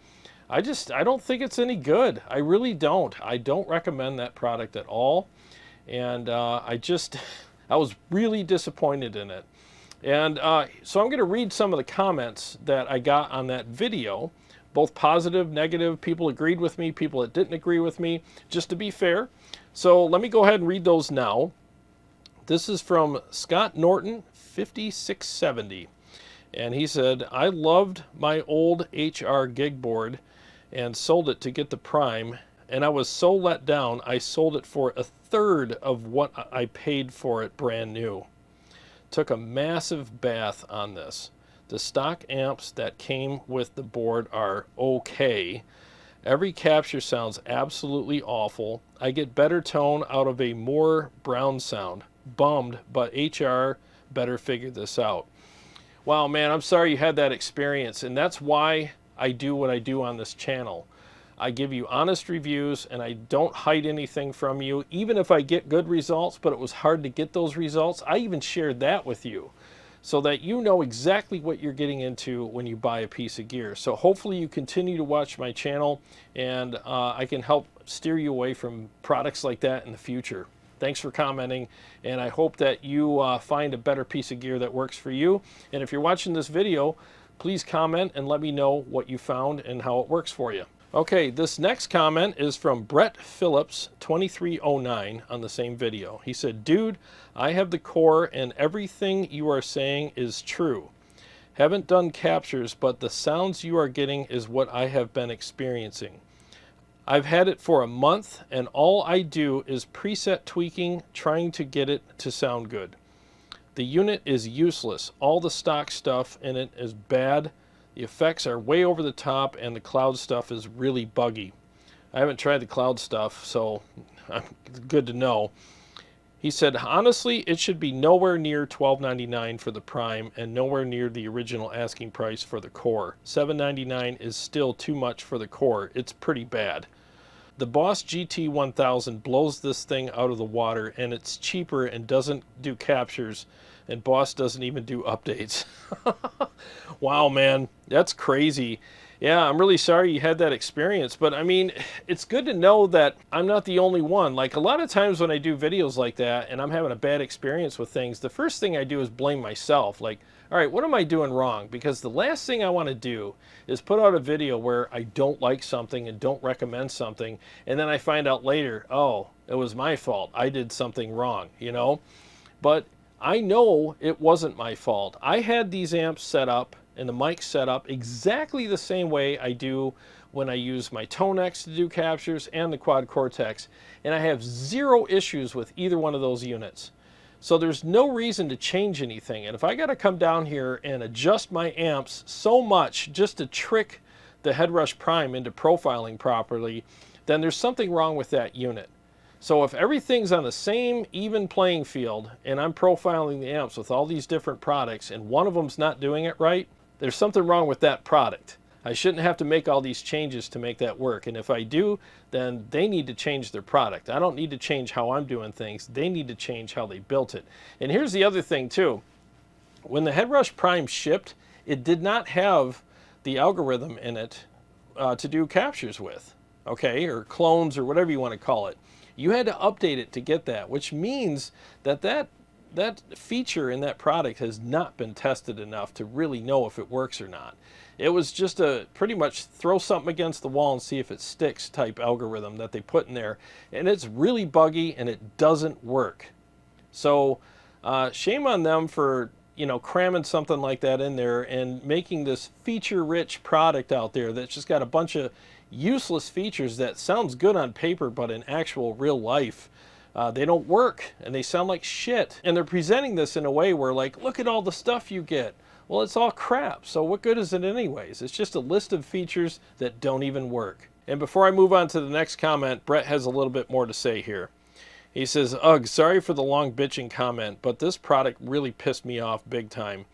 don't think it's any good. I really don't. I don't recommend that product at all. And I was really disappointed in it. And so I'm going to read some of the comments that I got on that video, both positive, negative, people agreed with me, people that didn't agree with me, just to be fair. So let me go ahead and read those now. This is from Scott Norton, 5670. And he said, I loved my old HR gig board and sold it to get the Prime, and I was so let down I sold it for 1/3 of what I paid for it brand new. Took a massive bath on this. The stock amps that came with the board are okay. Every capture sounds absolutely awful. I get better tone out of a more brown sound. Bummed, but HR better figure this out. Wow, man, I'm sorry you had that experience, and that's why I do what I do on this channel. I give you honest reviews, and I don't hide anything from you, even if I get good results, but it was hard to get those results. I even shared that with you so that you know exactly what you're getting into when you buy a piece of gear. So hopefully you continue to watch my channel, and I can help steer you away from products like that in the future. Thanks for commenting, and I hope that you find a better piece of gear that works for you. And if you're watching this video, please comment and let me know what you found and how it works for you. Okay, this next comment is from Brett Phillips 2309 on the same video. He said, dude, I have the core and everything you are saying is true. Haven't done captures, but the sounds you are getting is what I have been experiencing. I've had it for a month, and all I do is preset tweaking, trying to get it to sound good. The unit is useless. All the stock stuff in it is bad. The effects are way over the top, and the cloud stuff is really buggy. I haven't tried the cloud stuff, so it's good to know. He said, honestly, it should be nowhere near $12.99 for the Prime and nowhere near the original asking price for the Core. $7.99 is still too much for the Core. It's pretty bad. The Boss GT1000 blows this thing out of the water, and it's cheaper and doesn't do captures, and Boss doesn't even do updates. Wow, man, that's crazy. Yeah, I'm really sorry you had that experience, but I mean, it's good to know that I'm not the only one. Like, a lot of times when I do videos like that and I'm having a bad experience with things, the first thing I do is blame myself. Like, all right, what am I doing wrong? Because the last thing I want to do is put out a video where I don't like something and don't recommend something, and then I find out later, oh, it was my fault. I did something wrong, you know? But I know it wasn't my fault. I had these amps set up and the mic set up exactly the same way I do when I use my ToneX to do captures and the quad CORTEX, and I have zero issues with either one of those units. So there's no reason to change anything. And if I got to come down here and adjust my amps so much just to trick the Headrush Prime into profiling properly, then there's something wrong with that unit. So if everything's on the same even playing field and I'm profiling the amps with all these different products and one of them's not doing it right, there's something wrong with that product. I shouldn't have to make all these changes to make that work. And if I do, then they need to change their product. I don't need to change how I'm doing things. They need to change how they built it. And here's the other thing too. When the Headrush Prime shipped, it did not have the algorithm in it to do captures with, okay, or clones or whatever you want to call it. You had to update it to get that, which means that that feature in that product has not been tested enough to really know if it works or not. It was just a pretty much throw something against the wall and see if it sticks type algorithm that they put in there. And it's really buggy and it doesn't work. So shame on them for, you know, cramming something like that in there and making this feature-rich product out there that's just got a bunch of useless features that sounds good on paper, but in actual real life, they don't work and they sound like shit. And they're presenting this in a way where, like, look at all the stuff you get. Well, it's all crap. So what good is it anyways? It's just a list of features that don't even work. And before I move on to the next comment, Brett has a little bit more to say here. He says, ugh, sorry for the long bitching comment, but this product really pissed me off big time.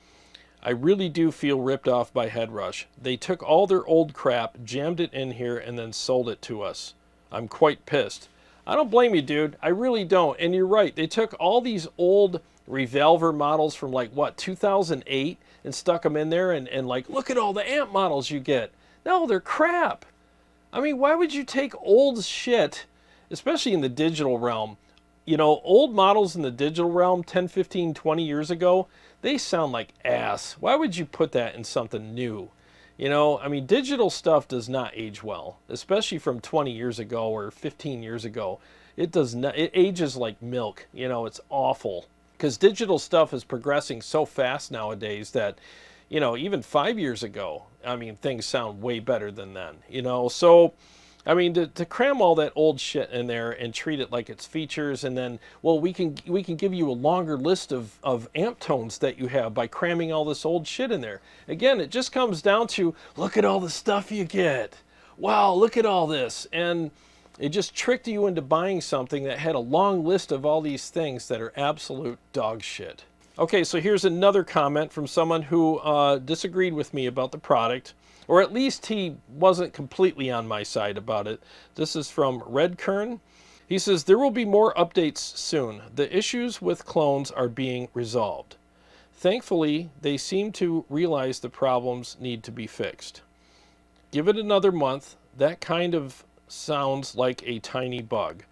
I really do feel ripped off by Headrush. They took all their old crap, jammed it in here, and then sold it to us. I'm quite pissed. I don't blame you, dude. I really don't. And you're right. They took all these old Revolver models from, like, what, 2008 and stuck them in there and like, look at all the amp models you get. No, they're crap. I mean, why would you take old shit, especially in the digital realm? You know, old models in the digital realm 10, 15, 20 years ago, they sound like ass. Why would you put that in something new? You know, I mean, digital stuff does not age well, especially from 20 years ago or 15 years ago. It does not, it ages like milk. You know, it's awful. Because digital stuff is progressing so fast nowadays that, you know, even 5 years ago, I mean, things sound way better than then, you know. So, I mean, to cram all that old shit in there and treat it like it's features, and then, well, we can give you a longer list of amp tones that you have by cramming all this old shit in there. Again, it just comes down to, look at all the stuff you get. Wow, look at all this. And it just tricked you into buying something that had a long list of all these things that are absolute dog shit. Okay, so here's another comment from someone who disagreed with me about the product, or at least he wasn't completely on my side about it. This is from Redkern. He says, there will be more updates soon. The issues with clones are being resolved. Thankfully, they seem to realize the problems need to be fixed. Give it another month. That kind of sounds like a tiny bug.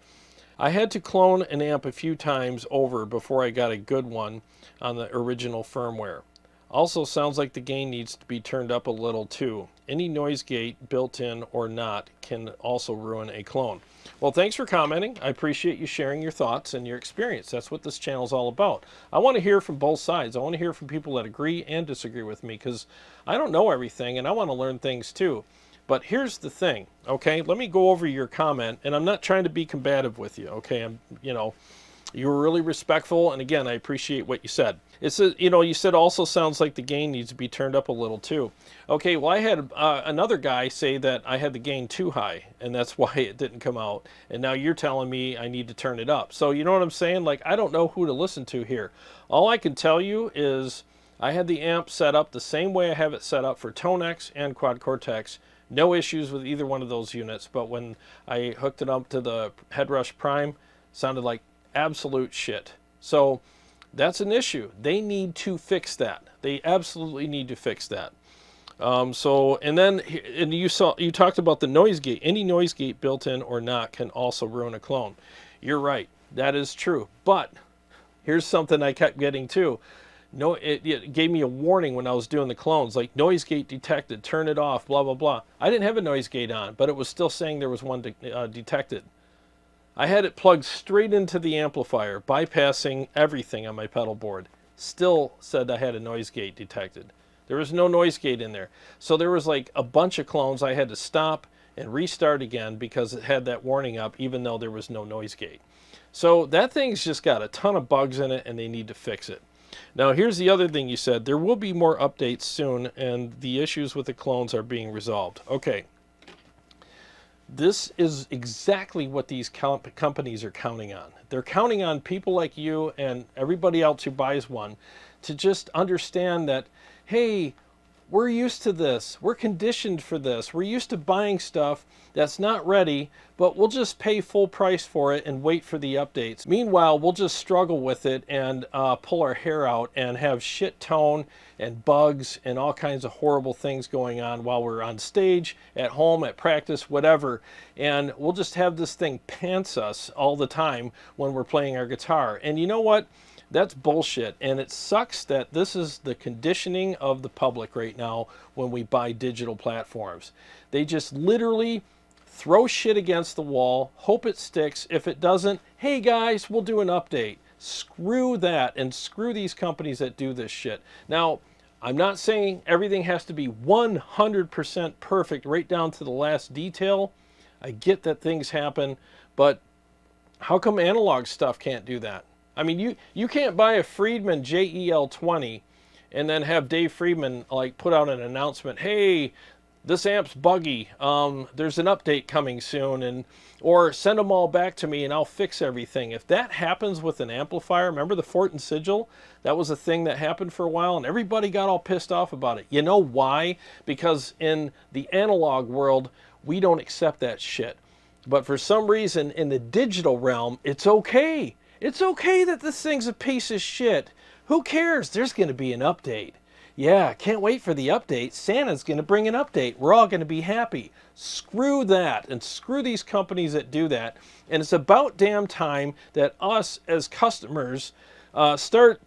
I had to clone an amp a few times over before I got a good one on the original firmware. Also sounds like the gain needs to be turned up a little too. Any noise gate, built in or not, can also ruin a clone. Well, thanks for commenting. I appreciate you sharing your thoughts and your experience. That's what this channel is all about. I want to hear from both sides. I want to hear from people that agree and disagree with me, because I don't know everything and I want to learn things too. But here's the thing, okay? Let me go over your comment, and I'm not trying to be combative with you, okay? You were really respectful, and again, I appreciate what you said. It's a, you know, you said also sounds like the gain needs to be turned up a little too. Okay, well, I had another guy say that I had the gain too high, and that's why it didn't come out. And now you're telling me I need to turn it up. So you know what I'm saying? Like, I don't know who to listen to here. All I can tell you is I had the amp set up the same way I have it set up for ToneX and Quad Cortex. No issues with either one of those units, but when I hooked it up to the Headrush Prime, sounded like absolute shit. So that's an issue. They need to fix that. They absolutely need to fix that. And you talked about the noise gate. Any noise gate built in or not can also ruin a clone. You're right. That is true. But here's something I kept getting too. No, it gave me a warning when I was doing the clones, like noise gate detected, turn it off, blah, blah, blah. I didn't have a noise gate on, but it was still saying there was one detected. I had it plugged straight into the amplifier, bypassing everything on my pedal board. Still said I had a noise gate detected. There was no noise gate in there. So there was like a bunch of clones I had to stop and restart again because it had that warning up, even though there was no noise gate. So that thing's just got a ton of bugs in it, and they need to fix it. Now, here's the other thing you said. There will be more updates soon, and the issues with the clones are being resolved. Okay. This is exactly what these companies are counting on. They're counting on people like you and everybody else who buys one to just understand that, hey, we're used to this. We're conditioned for this. We're used to buying stuff that's not ready, but we'll just pay full price for it and wait for the updates. Meanwhile, we'll just struggle with it and pull our hair out and have shit tone and bugs and all kinds of horrible things going on while we're on stage, at home, at practice, whatever. And we'll just have this thing pants us all the time when we're playing our guitar. And you know what? That's bullshit, and it sucks that this is the conditioning of the public right now when we buy digital platforms. They just literally throw shit against the wall, hope it sticks. If it doesn't, hey guys, we'll do an update. Screw that, and screw these companies that do this shit. Now, I'm not saying everything has to be 100% perfect right down to the last detail. I get that things happen, but how come analog stuff can't do that? I mean, you can't buy a Friedman JEL20 and then have Dave Friedman like put out an announcement, hey, this amp's buggy, there's an update coming soon, or send them all back to me and I'll fix everything. If that happens with an amplifier, remember the Fort and Sigil? That was a thing that happened for a while and everybody got all pissed off about it. You know why? Because in the analog world, we don't accept that shit. But for some reason, in the digital realm, it's okay. It's okay that this thing's a piece of shit. Who cares? There's going to be an update. Yeah, can't wait for the update. Santa's going to bring an update. We're all going to be happy. Screw that, and screw these companies that do that. And it's about damn time that us as customers start,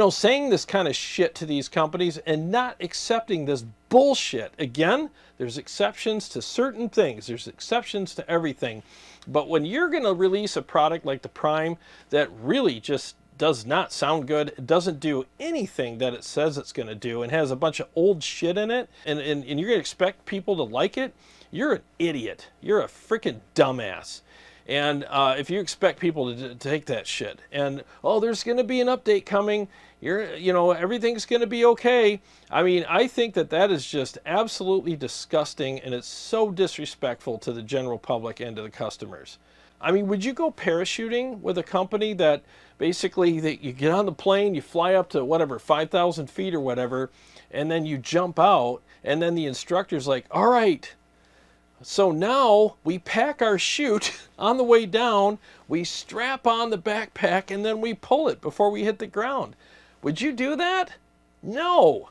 saying this kind of shit to these companies and not accepting this bullshit. Again, there's exceptions to certain things. There's exceptions to everything. But when you're going to release a product like the Prime that really just does not sound good, it doesn't do anything that it says it's going to do, and has a bunch of old shit in it, and you're going to expect people to like it, you're an idiot. You're a freaking dumbass. And if you expect people to take that shit, and, oh, there's going to be an update coming, everything's going to be okay. I mean, I think that is just absolutely disgusting, and it's so disrespectful to the general public and to the customers. I mean, would you go parachuting with a company that basically you get on the plane, you fly up to whatever, 5,000 feet or whatever, and then you jump out, and then the instructor's like, all right, so now we pack our chute on the way down, we strap on the backpack, and then we pull it before we hit the ground. Would you do that? No.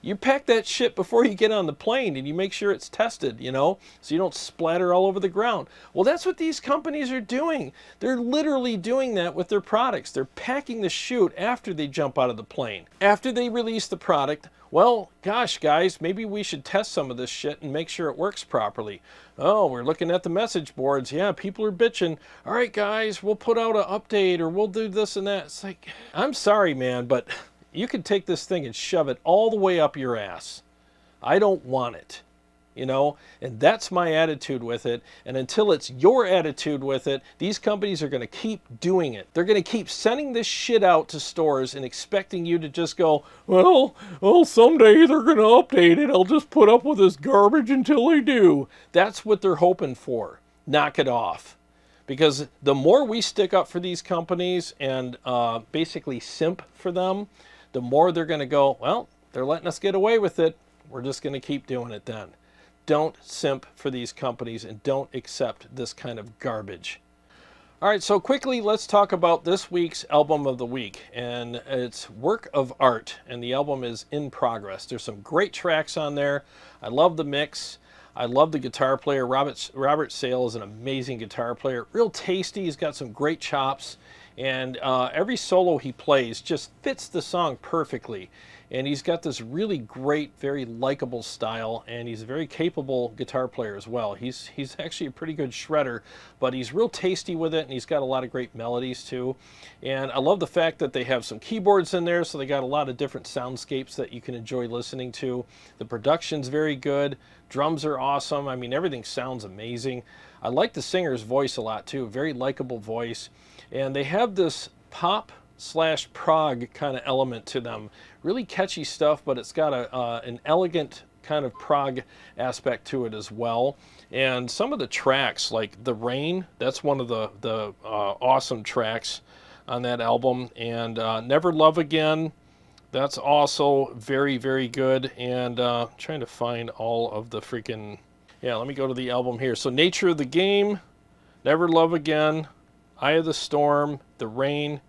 You pack that shit before you get on the plane, and you make sure it's tested, so you don't splatter all over the ground. Well, that's what these companies are doing. They're literally doing that with their products. They're packing the chute after they jump out of the plane. After they release the product, well, gosh, guys, maybe we should test some of this shit and make sure it works properly. Oh, we're looking at the message boards. Yeah, people are bitching. All right, guys, we'll put out an update, or we'll do this and that. It's like, I'm sorry, man, but you can take this thing and shove it all the way up your ass. I don't want it. you know, and that's my attitude with it. And until it's your attitude with it, these companies are going to keep doing it. They're going to keep sending this shit out to stores and expecting you to just go, well, someday they're going to update it. I'll just put up with this garbage until they do. That's what they're hoping for. Knock it off. Because the more we stick up for these companies and basically simp for them, the more they're going to go, well, they're letting us get away with it. We're just going to keep doing it then. Don't simp for these companies and don't accept this kind of garbage. All right, so quickly, let's talk about this week's album of the week. And it's Work of Art, and the album is In Progress. There's some great tracks on there. I love the mix. I love the guitar player. Robert Sale is an amazing guitar player. Real tasty. He's got some great chops. And every solo he plays just fits the song perfectly. And he's got this really great, very likable style, and he's a very capable guitar player as well. He's actually a pretty good shredder, but he's real tasty with it, and he's got a lot of great melodies too. And I love the fact that they have some keyboards in there, so they got a lot of different soundscapes that you can enjoy listening to. The production's very good. Drums are awesome. I mean, everything sounds amazing. I like the singer's voice a lot too, very likable voice. And they have this pop / prog kind of element to them. Really catchy stuff, but it's got an elegant kind of prog aspect to it as well. And some of the tracks, like The Rain, that's one of the awesome tracks on that album. And Never Love Again, that's also very, very good. And trying to find all of the freaking... Yeah, let me go to the album here. So Nature of the Game, Never Love Again, Eye of the Storm, The Rain,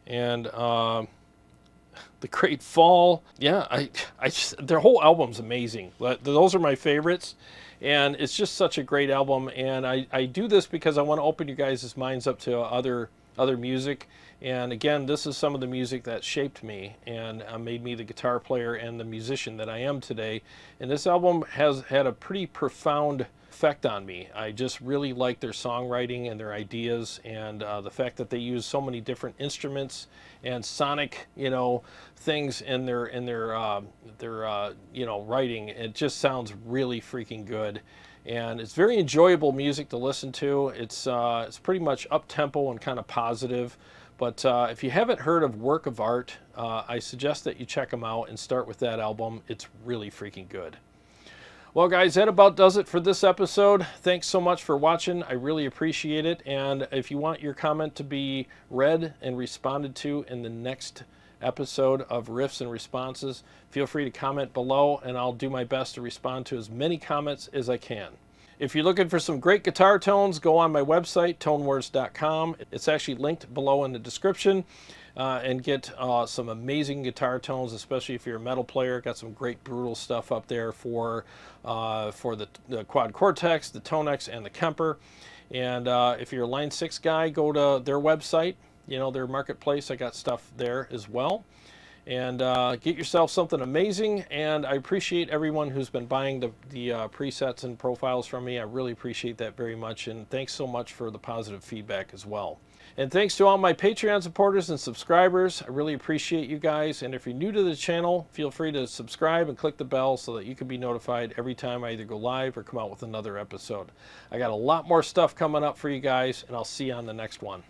and The Great Fall. Yeah, I just, their whole album's amazing. Those are my favorites, and it's just such a great album. And I do this because I want to open you guys' minds up to other music. And again, this is some of the music that shaped me and made me the guitar player and the musician that I am today. And this album has had a pretty profound effect on me. I just really like their songwriting and their ideas, and the fact that they use so many different instruments and sonic, things in their writing. It just sounds really freaking good. And it's very enjoyable music to listen to. It's pretty much up-tempo and kind of positive. But if you haven't heard of Work of Art, I suggest that you check them out and start with that album. It's really freaking good. Well, guys, that about does it for this episode. Thanks so much for watching. I really appreciate it. And if you want your comment to be read and responded to in the next episode of Riffs and Responses, feel free to comment below, and I'll do my best to respond to as many comments as I can. If you're looking for some great guitar tones, go on my website, tonewars.com. It's actually linked below in the description, and get some amazing guitar tones, especially if you're a metal player. Got some great brutal stuff up there for the quad CORTEX, the ToneX, and the KEMPER. And if you're a Line 6 guy, go to their website, their marketplace. I got stuff there as well. And get yourself something amazing. And I appreciate everyone who's been buying the presets and profiles from me. I really appreciate that very much. And thanks so much for the positive feedback as well. And thanks to all my Patreon supporters and subscribers. I really appreciate you guys. And if you're new to the channel, feel free to subscribe and click the bell so that you can be notified every time I either go live or come out with another episode. I got a lot more stuff coming up for you guys, and I'll see you on the next one.